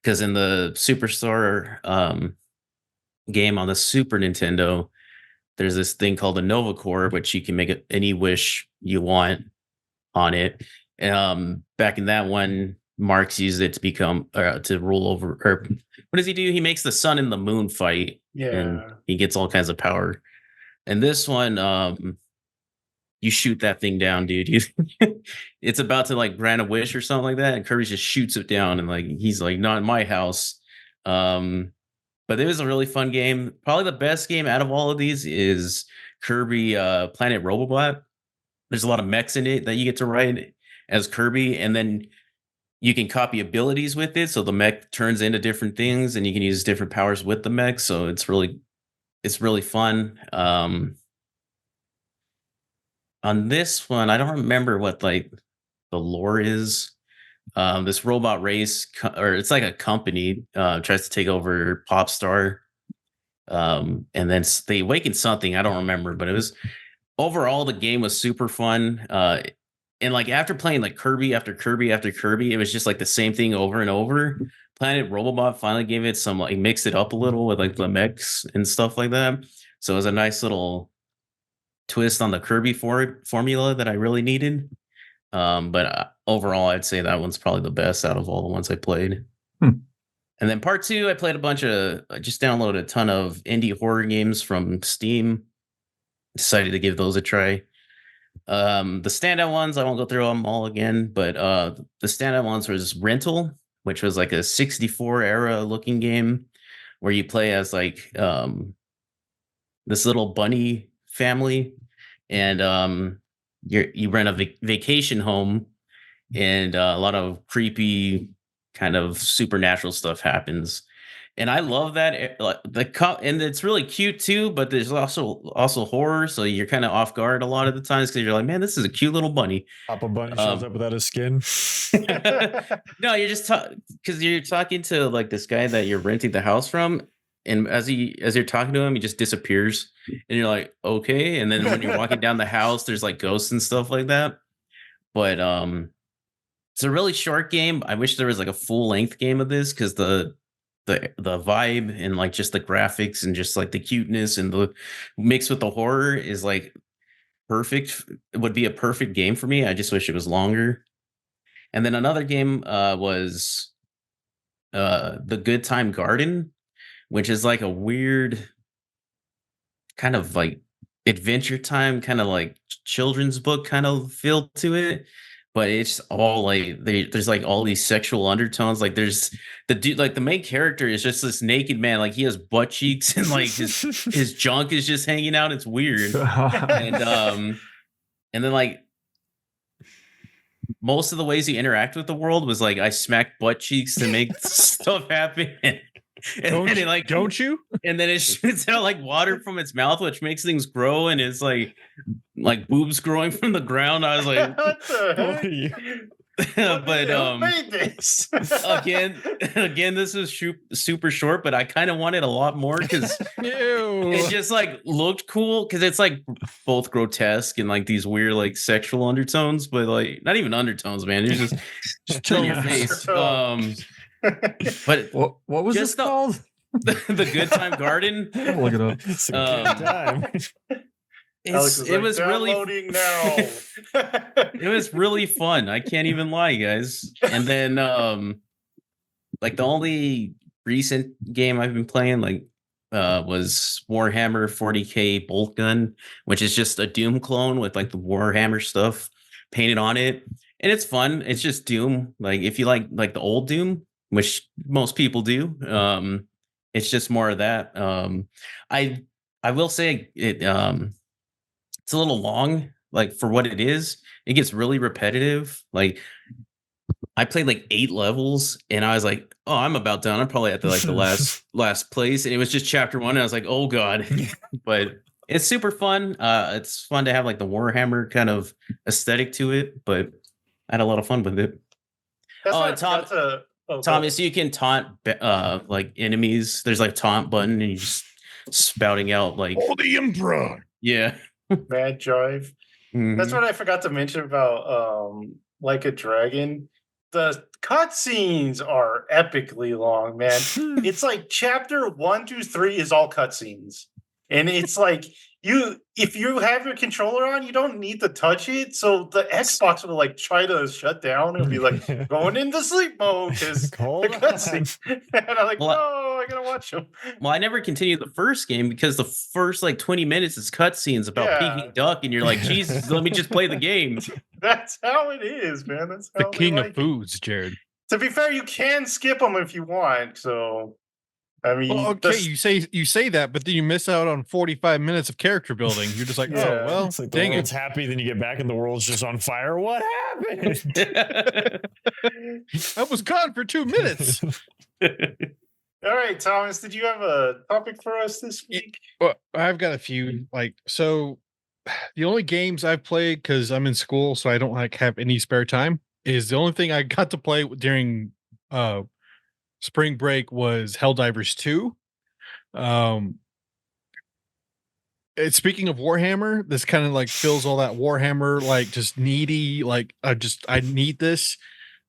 because in the Superstar game on the Super Nintendo, there's this thing called a Nova Core, which you can make any wish you want on it. Back in that one, Marx used it to become to rule over. Or what does he do? He makes the sun and the moon fight, and he gets all kinds of power. And this one, you shoot that thing down, dude. It's about to like grant a wish or something like that, and Kirby just shoots it down, and like he's like, "Not in my house." But it was a really fun game. Probably the best game out of all of these is Kirby Planet Robobot. There's a lot of mechs in it that you get to ride as Kirby, and then you can copy abilities with it, so the mech turns into different things, and you can use different powers with the mech. So it's really fun. On this one, I don't remember what like the lore is. This robot race, or it's like a company, tries to take over Popstar. And then they awaken something. I don't remember, but it was overall the game was super fun. And like after playing like Kirby after Kirby after Kirby, it was just like the same thing over and over. Planet Robobot finally gave it some like mixed it up a little with like the mechs and stuff like that. So it was a nice little twist on the Kirby formula that I really needed. But overall, I'd say that one's probably the best out of all the ones I played. And then part 2, I played a bunch of, I just downloaded a ton of indie horror games from Steam. Decided to give those a try. The standout ones, I won't go through them all again, but the standout ones was Rental, which was like a 64 era looking game where you play as like this little bunny family, and you rent a vacation home, and a lot of creepy kind of supernatural stuff happens. And I love that and it's really cute too, but there's also horror, so you're kind of off guard a lot of the times because you're like, man, this is a cute little bunny. Papa Bunny shows up without his skin. No, you're just because you're talking to like this guy that you're renting the house from, and as you're talking to him, he just disappears, and you're like, okay. And then when you're walking down the house, there's like ghosts and stuff like that. But it's a really short game. I wish there was like a full length game of this because the vibe and like just the graphics and just like the cuteness and the mix with the horror is like perfect. It would be a perfect game for me. I just wish it was longer. And then another game was The Good Time Garden, which is like a weird kind of like Adventure Time, kind of like children's book kind of feel to it. But it's all like there's like all these sexual undertones. Like there's the dude, like the main character is just this naked man. Like he has butt cheeks and like his junk is just hanging out. It's weird. And then like most of the ways you interact with the world was like I smacked butt cheeks to make stuff happen. Don't you? And then it shoots out like water from its mouth, which makes things grow, and it's like boobs growing from the ground. I was like, what the heck? But Who made this? again, this is super short, but I kind of wanted a lot more because it just like looked cool because it's like both grotesque and like these weird like sexual undertones, but like not even undertones, man. It's just in your face. But what was this called? The Good Time Garden. Look it up. It's a good time. It was downloading now. It was really fun. I can't even lie, guys. And then like the only recent game I've been playing was Warhammer 40K Bolt Gun, which is just a Doom clone with like the Warhammer stuff painted on it. And it's fun. It's just Doom. Like if you like the old Doom, which most people do, it's just more of that. I will say it it's a little long, like for what it is. It gets really repetitive. Like I played like 8 levels and I was like, oh, I'm about done. I'm probably at the last place. And it was just chapter 1. And I was like, oh God. But it's super fun. It's fun to have like the Warhammer kind of aesthetic to it, but I had a lot of fun with it. Thomas, you can taunt like enemies. There's like taunt button and you just spouting out like the Emperor. Yeah. Mad Drive. Mm-hmm. That's what I forgot to mention about Like a Dragon. The cutscenes are epically long, man. It's like chapter 1 through 3 is all cutscenes. And it's like if you have your controller on, you don't need to touch it. So the Xbox will like try to shut down and be like going into sleep mode because the cutscene. And I'm like, no, I gotta watch them. Well, I never continued the first game because the first like 20 minutes is cutscenes about Peking Duck, and you're like, Jesus, let me just play the game. That's how it is, man. That's how the king of foods, Jared. To be fair, you can skip them if you want. So I mean, Well, okay, you say that, but then you miss out on 45 minutes of character building. You're just like, Yeah. oh well, It's like the dang world's it. happy, then you get back and the world's just on fire. What happened? I was gone for 2 minutes. All right, Thomas, did you have a topic for us this week? Well, I've got a few. So the only games I've played because I'm in school, so I don't have any spare time. Is the only thing I got to play during spring break was Helldivers 2. Speaking of Warhammer, this kind of fills all that Warhammer just needy. I need this.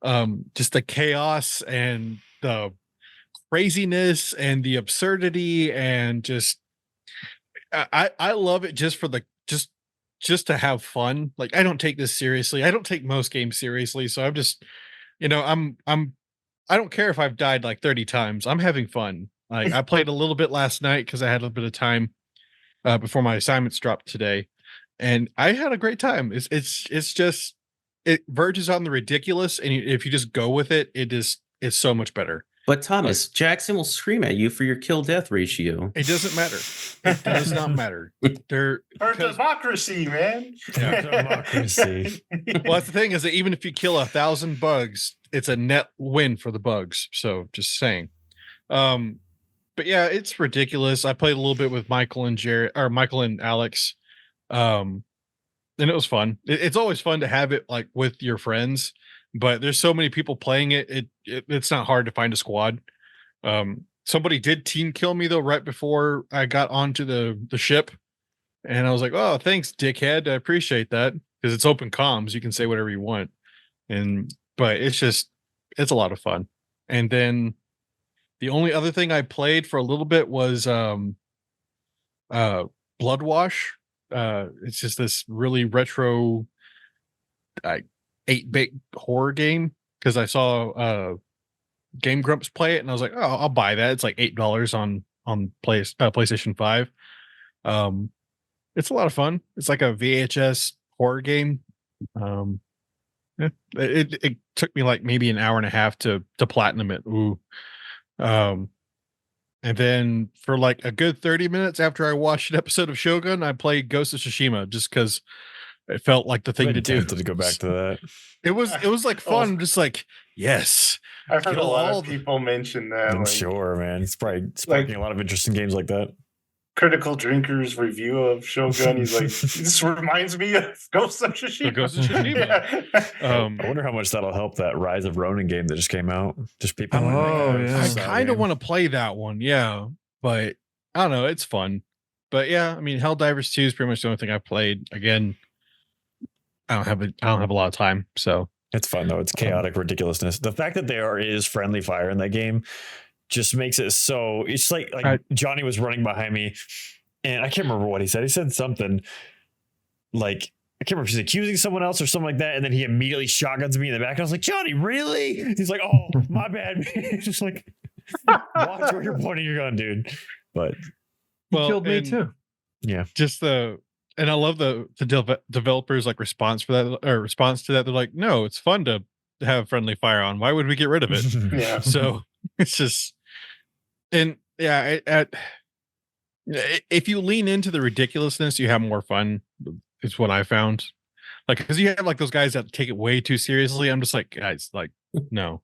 Just the chaos and the craziness and the absurdity and just I love it just for just to have fun. I don't take this seriously. I don't take most games seriously, so I'm just I don't care if I've died 30 times. I'm having fun. I played a little bit last night because I had a bit of time before my assignments dropped today, and I had a great time. It's just it verges on the ridiculous, and if you just go with it, it's so much better. But Thomas, Jackson will scream at you for your kill-death ratio. It doesn't matter. It does not matter. For democracy, man. Yeah. Democracy. Well, that's the thing is that even if you kill 1,000 bugs, it's a net win for the bugs. So just saying. But yeah, it's ridiculous. I played a little bit with Michael and Alex. And it was fun. It's always fun to have it with your friends, but there's so many people playing it. It's not hard to find a squad. Somebody did team kill me though right before I got onto the ship, and I was like, "Oh, thanks, dickhead. I appreciate that." Because it's open comms, you can say whatever you want, but it's a lot of fun. And then the only other thing I played for a little bit was Bloodwash. It's just this really retro 8-bit horror game because I saw Game Grumps play it and I was like, oh, I'll buy that. It's like $8 on PlayStation 5. It's a lot of fun. It's like a VHS horror game. Yeah, it took me maybe an hour and a half to platinum it. Ooh. And then for a good 30 minutes after I watched an episode of Shogun, I played Ghost of Tsushima just because it felt like the thing to do. To go back to that. It was fun. Just yes. I've heard a lot of people mention that. I'm sure, man. It's probably sparking a lot of interest in games like that. Critical Drinker's review of Shogun. He's like, this reminds me of Ghost of Tsushima. Ghost of Tsushima. Yeah. I wonder how much that'll help that Rise of Ronin game that just came out. Just people. I kind of want to play that one, yeah, but I don't know. It's fun, but yeah, I mean, Helldivers 2 is pretty much the only thing I've played. Again, I don't have a lot of time, so it's fun though. It's chaotic ridiculousness. The fact that there is friendly fire in that game just makes it so. It's like Johnny was running behind me, and I can't remember what he said. He said something I can't remember if he's accusing someone else or something like that, and then he immediately shotguns me in the back. And I was like, Johnny, really? He's like, oh, my bad. Just watch where you're pointing your gun, dude. But he killed me too. Yeah, and I love the developers response to that. They're like, no, it's fun to have friendly fire on. Why would we get rid of it? Yeah. So it's just, and yeah, if you lean into the ridiculousness, you have more fun. Is what I found. Because you have those guys that take it way too seriously. I'm just like, guys, no.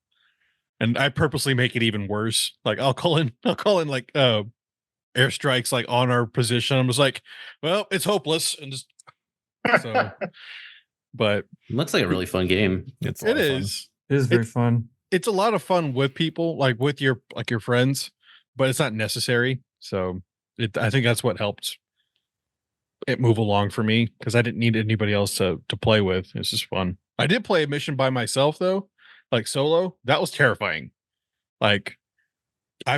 And I purposely make it even worse. I'll call in airstrikes on our position. I'm just like, well, it's hopeless, and just so. But it looks like a really fun game. It is very fun. It's a lot of fun with people, with your friends, but it's not necessary. So I think that's what helped it move along for me, because I didn't need anybody else to play with. It's just fun. I did play a mission by myself though, solo. That was terrifying. I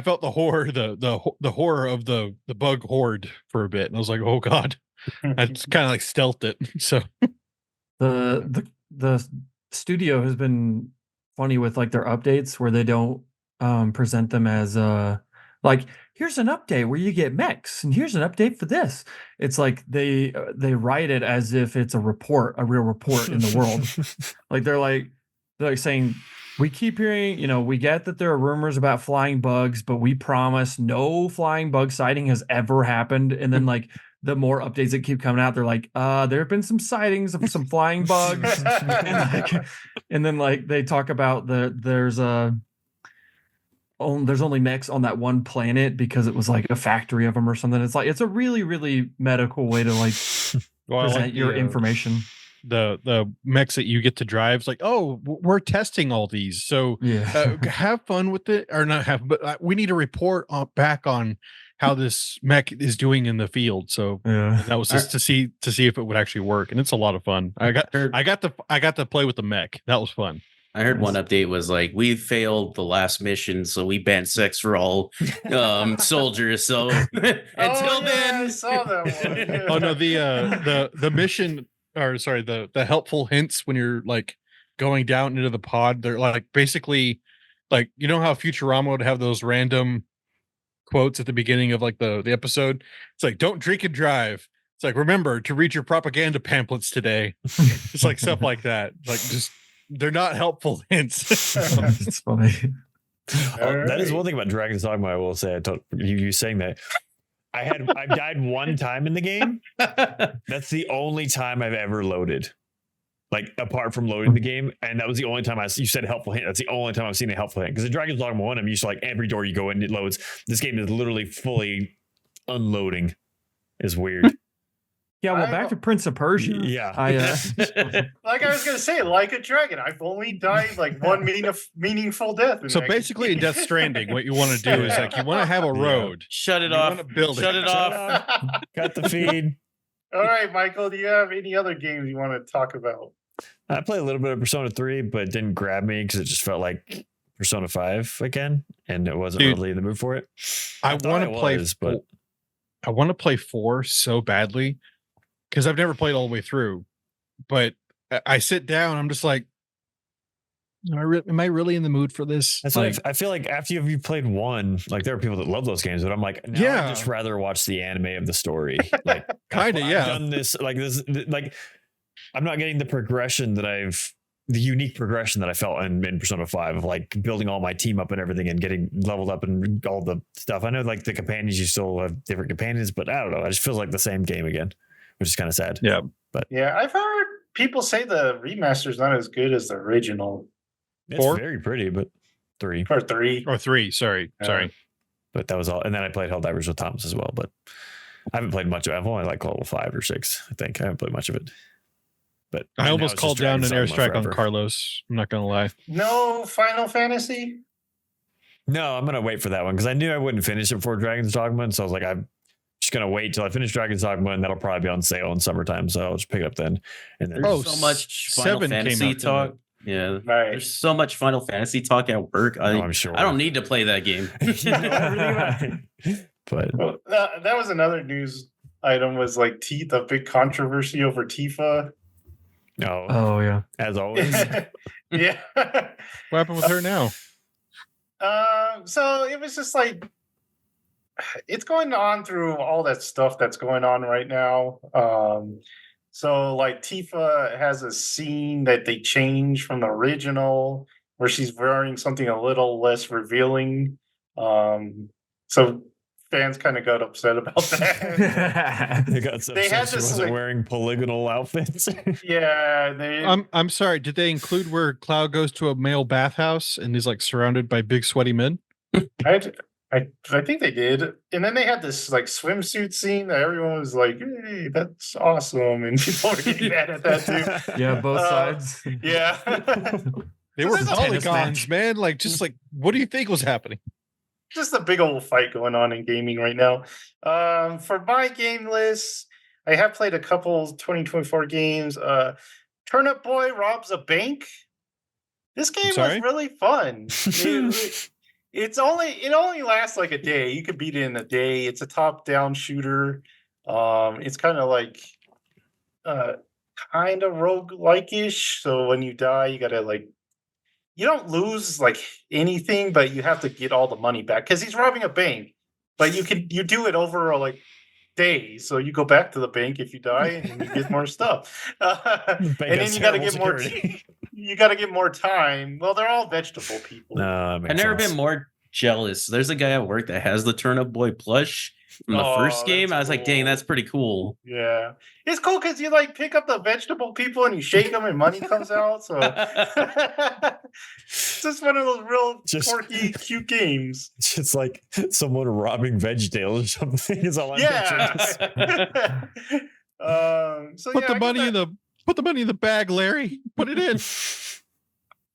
felt the horror, the horror of the bug horde for a bit, and I was like, oh god. I just kind of stealthed it. So the studio has been funny with their updates where they don't present them as here's an update where you get mechs and here's an update for this. It's they write it as if it's a real report in the world. They're saying We keep hearing, we get that there are rumors about flying bugs, but we promise no flying bug sighting has ever happened. And then like the more updates that keep coming out, they're like, there have been some sightings of some flying bugs. and then like they talk about there's only mechs on that one planet because it was like a factory of them or something. It's like it's a really, really medical way to like present your information. The mechs that you get to drive, it's like, oh, we're testing all these, so have fun with it, or not have, but we need a report back on how this mech is doing in the field. So that was just to see if it would actually work, and it's a lot of fun. I got to play with the mech. That was fun. I heard one update was like, we failed the last mission, so we banned sex for all soldiers. So until then, I saw that one. Oh no, the mission, or sorry, the helpful hints when you're like going down into the pod, they're like basically like, you know how Futurama would have those random quotes at the beginning of like the episode? It's like, don't drink and drive. It's like, remember to read your propaganda pamphlets today. It's like stuff like that. Like, just they're not helpful hints. It's funny. That is one thing about Dragon's Dogma. I will say, you saying that. I died one time in the game. That's the only time I've ever loaded. Like, apart from loading the game, and that was the only time you said helpful hint. That's the only time I've seen a helpful hint. Because in Dragon's Dogma 1, I'm used to like every door you go in, it loads. This game is literally fully unloading. It's weird. Yeah, well, back to Prince of Persia. Yeah. Like I was going to say, like a dragon, I've only died like one meaningful death. So basically in Death Stranding, what you want to do is like, you want to have a road. Shut it off. Shut it off. Cut the feed. All right, Michael, do you have any other games you want to talk about? I played a little bit of Persona 3, but it didn't grab me because it just felt like Persona 5 again, and it wasn't really in the mood for it. I want to play, but I want to play 4 so badly because I've never played all the way through. But I sit down, I'm just like, am I really in the mood for this? That's like, I feel like after you've played 1, like there are people that love those games, but I'm like, I'd just rather watch the anime of the story. Like, kind of, I've done this, like I'm not getting the unique progression that I felt in Persona 5 of like building all my team up and everything and getting leveled up and all the stuff. I know like the companions, you still have different companions, but I don't know. It just feels like the same game again, which is kind of sad. Yeah. But yeah, I've heard people say the remaster is not as good as the original. It's 4? very pretty, but 3. Or 3. Or 3, sorry. But that was all. And then I played Helldivers with Thomas as well, but I haven't played much of it. I've only like level 5 or 6, I think. I haven't played much of it. But I almost called down an airstrike on Carlos. I'm not gonna lie. No Final Fantasy? No, I'm gonna wait for that one because I knew I wouldn't finish it before Dragon's Dogma, and so I was like, I'm just gonna wait till I finish Dragon's Dogma, and that'll probably be on sale in summertime, so I'll just pick it up then. And then there's so much Final Fantasy talk. Yeah, right. There's so much Final Fantasy talk at work. I'm sure I don't need to play that game. But well, that was another news item. Was like the big controversy over Tifa. Oh yeah, as always. Yeah. What happened with her now? So it was just like it's going on through all that stuff that's going on right now. So like Tifa has a scene that they changed from the original where she's wearing something a little less revealing. So fans kind of got upset about that. They got upset she wasn't wearing polygonal outfits. Yeah, I'm sorry. Did they include where Cloud goes to a male bathhouse and is like surrounded by big sweaty men? I think they did. And then they had this like swimsuit scene that everyone was like, "Hey, that's awesome," and people were getting mad at that too. Yeah, both sides. Yeah. They were polygons, man. Like, just like, what do you think was happening? Just a big old fight going on in gaming right now. For my game list, I have played a couple 2024 games. Turnip Boy Robs a Bank. This game was really fun. It only lasts like a day. You could beat it in a day. It's a top-down shooter. It's kind of like kind of roguelike-ish. So when you die, you gotta like you don't lose like anything, but you have to get all the money back because he's robbing a bank. But you do it over like days. So you go back to the bank if you die and you get more stuff. And then you got to get more. you got to get more time. Well, they're all vegetable people. No, I've never been more jealous. There's a guy at work that has the Turnip Boy plush from the first game. I was like, dang, that's pretty cool. Yeah, it's cool because you like pick up the vegetable people and you shake them and money comes out. So it's just one of those real quirky, cute games. It's like someone robbing VeggieTales or something. Is all I'm picturing. So put the money in the bag, Larry. Put it in.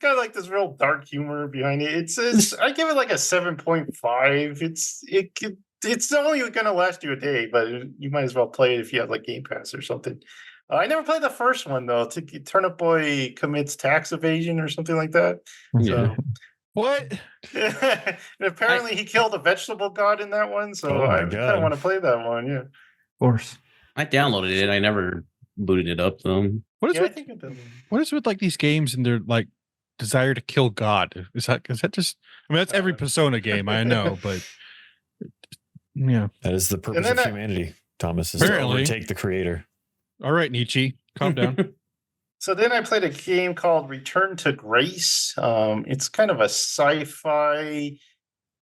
Got like this real dark humor behind it. It's I give it like a 7.5. It's only going to last you a day, but you might as well play it if you have like Game Pass or something. I never played the first one though. Turnip Boy commits tax evasion or something like that. Yeah. So, what? And apparently he killed a vegetable god in that one, so I kind of want to play that one. Yeah, of course. I downloaded it. I never booted it up though. What is with like these games and their like desire to kill God? Is that just? I mean, that's every Persona game, I know, but yeah, that is the purpose of humanity. Thomas is to overtake the creator. All right, Nietzsche, calm down. So then I played a game called Return to Grace. It's kind of a sci-fi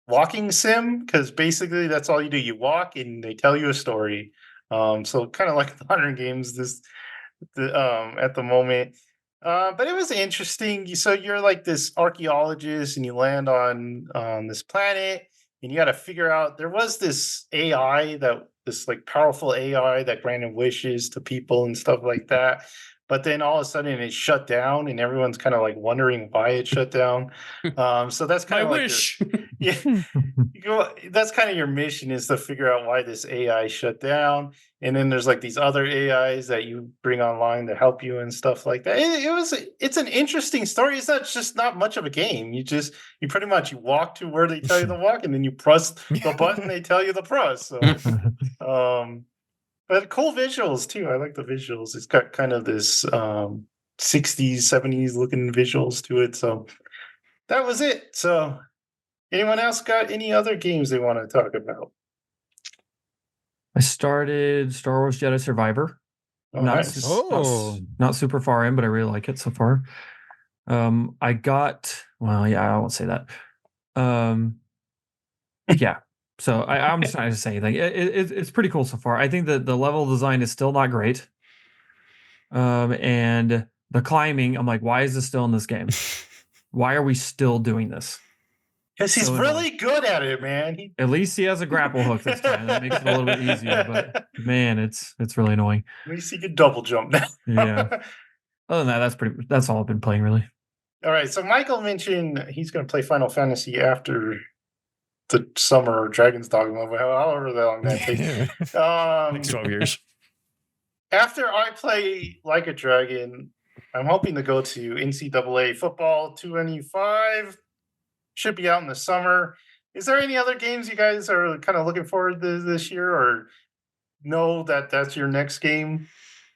walking sim because basically that's all you do. You walk and they tell you a story. So kind of like modern games at the moment. But it was interesting. So you're like this archaeologist and you land on this planet and you got to figure out there was this like powerful AI that granted wishes to people and stuff like that. But then all of a sudden it shut down and everyone's kind of like wondering why it shut down. So that's kind of like wish. That's kind of your mission is to figure out why this AI shut down. And then there's like these other AIs that you bring online to help you and stuff like that. It's an interesting story. It's just not much of a game. You pretty much you walk to where they tell you to walk and then you press the button they tell you to press. So but cool visuals too. I like the visuals. It's got kind of this 60s, 70s looking visuals to it. So that was it. So anyone else got any other games they want to talk about? I started Star Wars Jedi Survivor. Oh, not super far in, but I really like it so far. I won't say that. Yeah. So I'm just trying to say like it's pretty cool so far. I think that the level design is still not great. And the climbing, I'm like, why is this still in this game? Why are we still doing this? Because he's really good at it, man. At least he has a grapple hook this time. That makes it a little bit easier. But man, it's really annoying. At least he can double jump now. Yeah. Other than that, that's all I've been playing really. All right. So Michael mentioned he's going to play Final Fantasy after the summer or Dragon's Dogma, however long that takes. Next 12 years. After I play Like a Dragon, I'm hoping to go to NCAA Football 295. Should be out in the summer. Is there any other games you guys are kind of looking forward to this year, or know that that's your next game?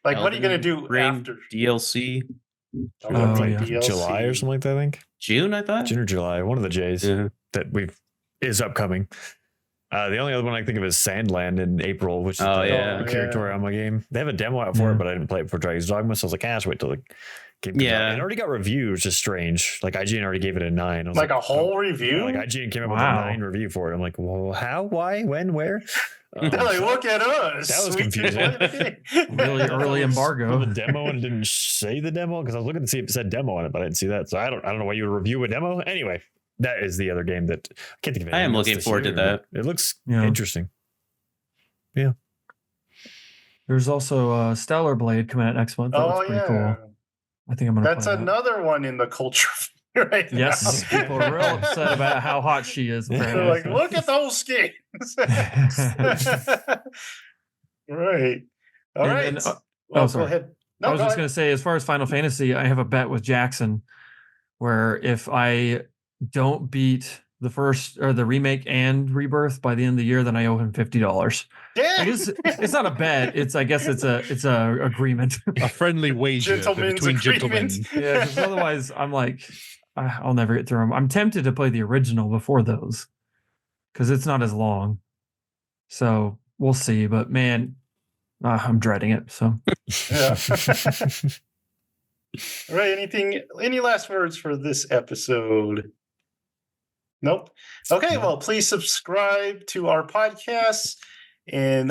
Like, what are you going to do after DLC? DLC? July or something like that. I think June. I thought June or July. One of the J's that is upcoming. The only other one I think of is Sandland in April, which is the Akira Toriyama game. They have a demo out for it, but I didn't play it for Dragon's Dogma, so I was like, just wait till the game comes out. It already got reviews, which is strange. Like IGN already gave it a 9. I was like a whole review? Yeah, like IGN came up with a 9 review for it. I'm like, well, how, why, when, where? They're like, look at us. That was confusing. Really early embargo. The demo and it didn't say the demo because I was looking to see if it said demo on it, but I didn't see that. So I don't know why you would review a demo. Anyway, that is the other game that I can't think of it. I am looking forward to that. It looks interesting. Yeah. There's also Stellar Blade coming out next month. That looks pretty cool. I think I'm gonna. That's another one in the culture right yes, now. People are real upset about how hot she is. They're like, look at those skins. Right. All right. Go ahead. No, I was just going to say, as far as Final Fantasy, I have a bet with Jackson where if I don't beat the first or the remake and Rebirth by the end of the year, then I owe him $50. Yeah. It's not a bet. I guess it's a agreement. A friendly wager between gentlemen. Yeah, because otherwise I'm like, I'll never get through them. I'm tempted to play the original before those because it's not as long. So we'll see. But man, I'm dreading it. So yeah. All right. Any last words for this episode? Nope. Okay. Well, please subscribe to our podcast and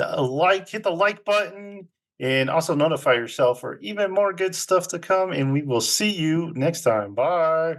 hit the like button, and also notify yourself for even more good stuff to come. And we will see you next time. Bye.